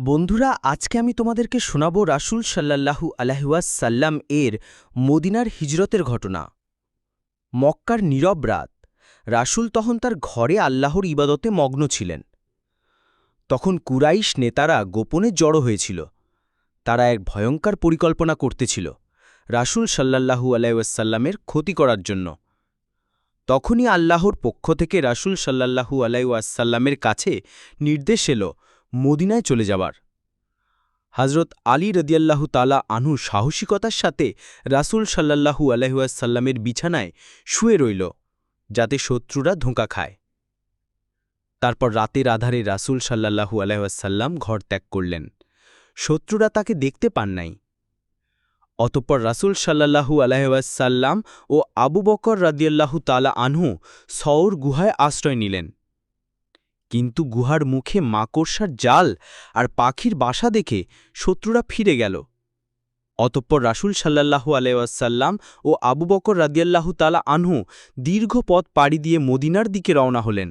বন্ধুরা, আজকে আমি তোমাদেরকে শোনাব রাসূল সাল্লাল্লাহু আলাইহি ওয়াসাল্লাম এর মদিনার হিজরতের ঘটনা। মক্কার নীরব রাত। রাসূল তখন তার ঘরে আল্লাহর ইবাদতে মগ্ন ছিলেন। তখন কুরাইশ নেতারা গোপনে জড়ো হয়েছিল। তারা এক ভয়ঙ্কর পরিকল্পনা করতেছিল রাসূল সাল্লাল্লাহু আলাইহি ওয়াসাল্লামের ক্ষতি করার জন্য। তখনই আল্লাহর পক্ষ থেকে রাসূল সাল্লাল্লাহু আলাইহি ওয়াসাল্লামের কাছে নির্দেশ এলো মদিনায় চলে যাবার। হযরত আলী রাদিয়াল্লাহু তাআলা আনহু সাহসিকতার সাথে রাসূল সাল্লাল্লাহু আলাইহি ওয়াসাল্লামের বিছানায় শুয়ে রইল, যাতে শত্রুরা ধোঁকা খায়। তারপর রাতের আধারে রাসূল সাল্লাল্লাহু আলাইহি ওয়াসাল্লাম ঘর ত্যাগ করলেন। শত্রুরা তাকে দেখতে পান নাই। অতঃপর রাসূল সাল্লাল্লাহু আলাইহি ওয়াসাল্লাম ও আবু বকর রাদিয়াল্লাহু তাআলা আনহু সওর গুহায় আশ্রয় নিলেন। কিন্তু গুহার মুখে মাকড়সার জাল আর পাখির বাসা দেখে শত্রুরা ফিরে গেল। অতঃপর রাসূল সাল্লাল্লাহু আলাইহি ওয়াসাল্লাম ও আবু বকর রাদিয়াল্লাহু তাআলা আনহু দীর্ঘ পথ পাড়ি দিয়ে মদিনার দিকে রওনা হলেন।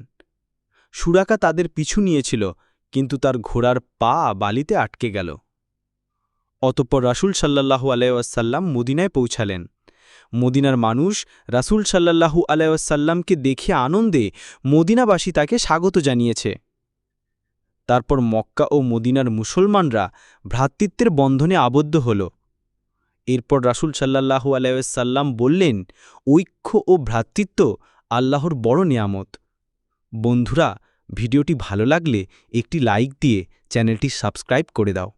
সুরাকা তাদের পিছু নিয়েছিল, কিন্তু তার ঘোড়ার পা বালিতে আটকে গেল। অতঃপর রাসূল সাল্লাল্লাহু আলাইহি ওয়াসাল্লাম মদিনায় পৌঁছালেন। মদিনার মানুষ রাসূল সাল্লাল্লাহু আলাইহি ওয়াসাল্লামকে দেখে আনন্দে মদিনাবাসী তাকে স্বাগত জানিয়েছে। তারপর মক্কা ও মদিনার মুসলমানরা ভ্রাতৃত্বের বন্ধনে আবদ্ধ হল। এরপর রাসূল সাল্লাল্লাহু আলাইহি ওয়াসাল্লাম বললেন, ঐক্য ও ভ্রাতৃত্ব আল্লাহর বড় নিয়ামত। বন্ধুরা, ভিডিওটি ভালো লাগলে একটি লাইক দিয়ে চ্যানেলটি সাবস্ক্রাইব করে দাও।